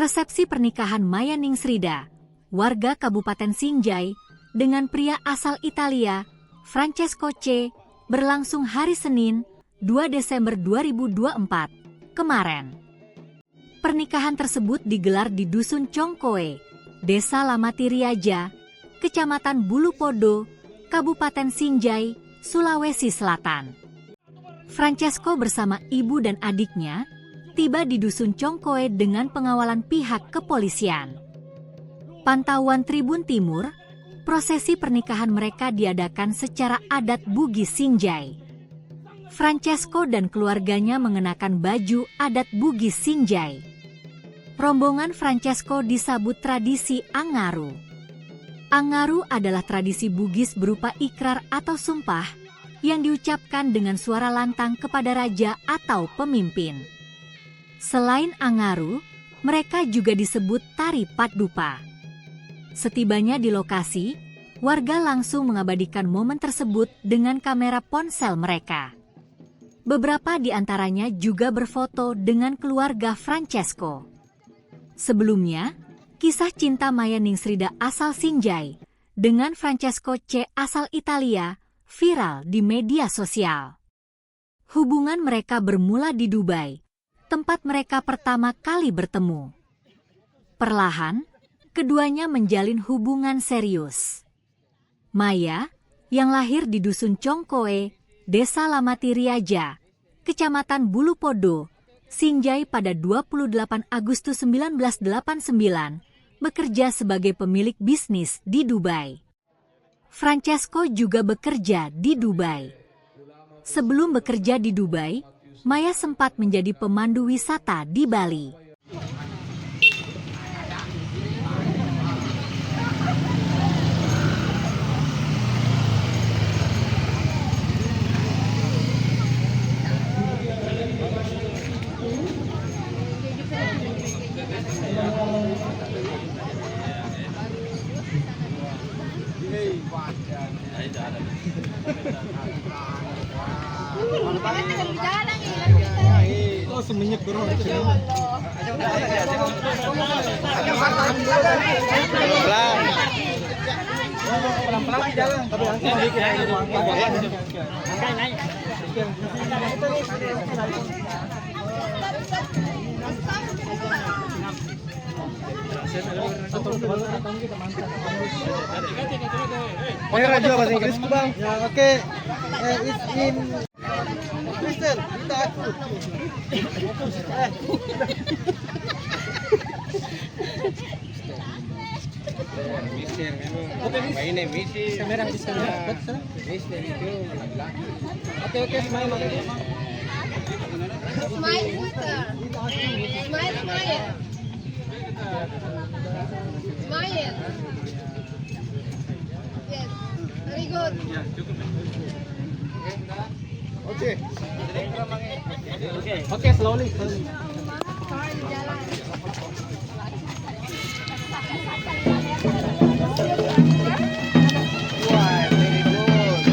Resepsi pernikahan Maya Ningsrida, warga Kabupaten Sinjai, dengan pria asal Italia, Francesco C, berlangsung hari Senin, 2 Desember 2024, kemarin. Pernikahan tersebut digelar di Dusun Congkoe, Desa Lamati Riaja, Kecamatan Bulupodo, Kabupaten Sinjai, Sulawesi Selatan. Francesco bersama ibu dan adiknya tiba di Dusun Congkoe dengan pengawalan pihak kepolisian. Pantauan Tribun Timur, prosesi pernikahan mereka diadakan secara adat Bugis Sinjai. Francesco dan keluarganya mengenakan baju adat Bugis Sinjai. Rombongan Francesco disambut tradisi Angaru. Angaru adalah tradisi Bugis berupa ikrar atau sumpah yang diucapkan dengan suara lantang kepada raja atau pemimpin. Selain Angaru, mereka juga disebut tari Patdupa. Setibanya di lokasi, warga langsung mengabadikan momen tersebut dengan kamera ponsel mereka. Beberapa di antaranya juga berfoto dengan keluarga Francesco. Sebelumnya, kisah cinta Maya Ningsrida asal Sinjai dengan Francesco C asal Italia viral di media sosial. Hubungan mereka bermula di Dubai, tempat mereka pertama kali bertemu. Perlahan, keduanya menjalin hubungan serius. Maya, yang lahir di Dusun Congkoe, Desa Lamati Riaja, Kecamatan Bulupodo, Sinjai pada 28 Agustus 1989, bekerja sebagai pemilik bisnis di Dubai. Francesco juga bekerja di Dubai. Sebelum bekerja di Dubai, Maya sempat menjadi pemandu wisata di Bali. Oh, semenjak bro. Pelan-pelan jalan, tapi langsung naik. Pakai radio bahasa Inggris bang. Ya oke. It's in Kristen, kita aku. Mister memang mainnya misi. Kamera bisa. Mister itu laki-laki. Oke, smile. Smile, Mister. Smile. Smile. Yes, very good. Oke, slowly. Jalan. Wah, very good.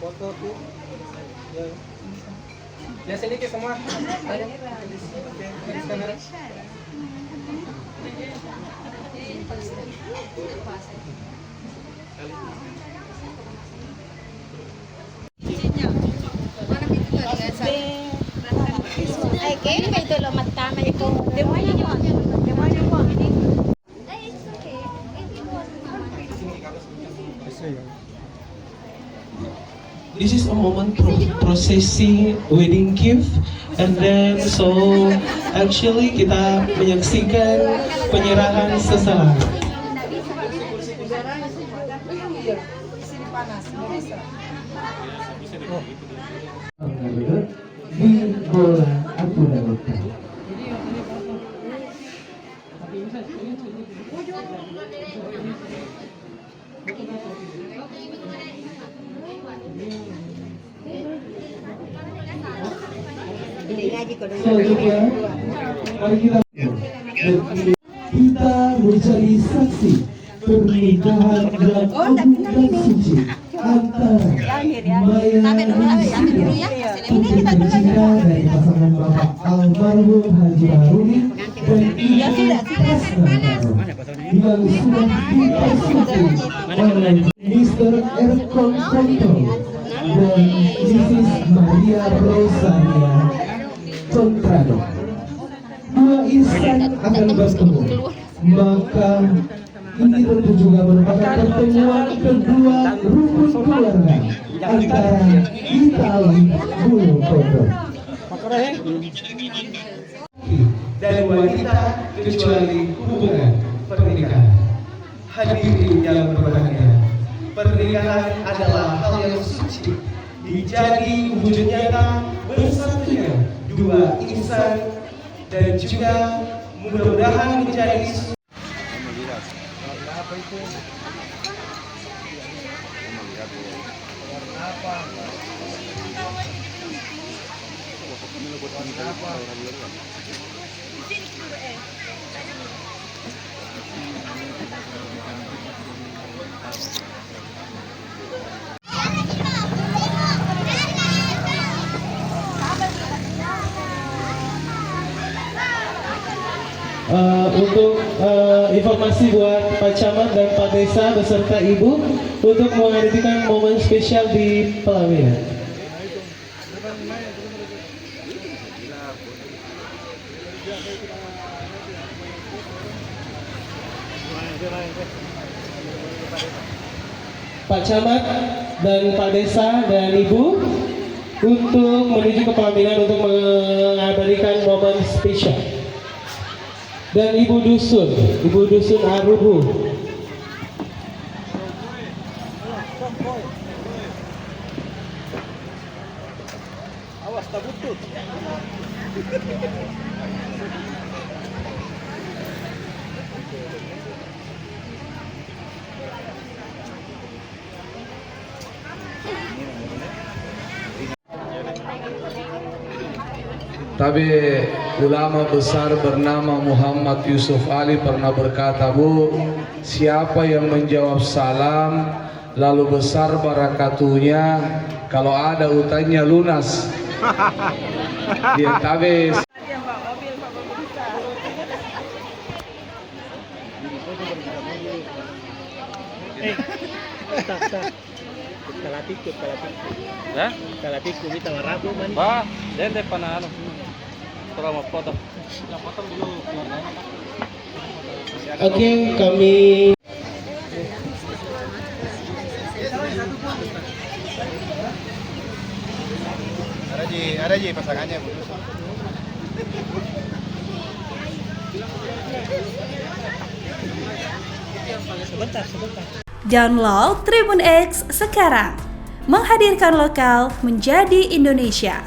foto tuh. Ya. Ya sini ke semua. Ayo. Oke, garis kamera. Ay, may tulo matama ito. This is a moment processing wedding gift, and then so actually kita menyaksikan penyerahan sesalan. Di bola Abdullah Bakar. Selanjutnya, mari kita mencari saksi pernikahan yang agung dan suci antara Maya dan Sida, putri tercinta dari pasangan Bapak almarhum Haji Baharudin dan Ibu Hasnataro, yang sudah dipersekusi oleh Mr. Erkon Ponto dan Mrs. Maria Rosania Contrado. Dua insan akan bertemu, maka ini tentu juga merupakan pertemuan kedua rukun keluarga antara Itali Bulu Kondo dan wanita kecuali hubungan pernikahan. Hadirin yang berbahagia, pernikahan adalah hal yang suci, dijadi wujud nyata bersatunya dua insan dan juga mudah-mudahan menjadi untuk informasi buat Pak Camat dan Pak Desa beserta Ibu untuk menghadirkan momen spesial di pelaminan. Pak Camat dan Pak Desa dan Ibu untuk menuju ke pelaminan untuk mengabadikan momen spesial. Dan Ibu Dusun Arubu. Awas tak butut. Tapi ulama besar bernama Muhammad Yusuf Ali pernah berkata, Bu, siapa yang menjawab salam lalu besar barakatuhnya, kalau ada utangnya lunas. Dia tapi Kalatiku kita marato man. Ba, dende panalo. Tara foto. Foto dulu keluarganya. Oke, kami ada ji pasangannya, Bu. Sebentar. Download Tribun X sekarang, menghadirkan lokal menjadi Indonesia.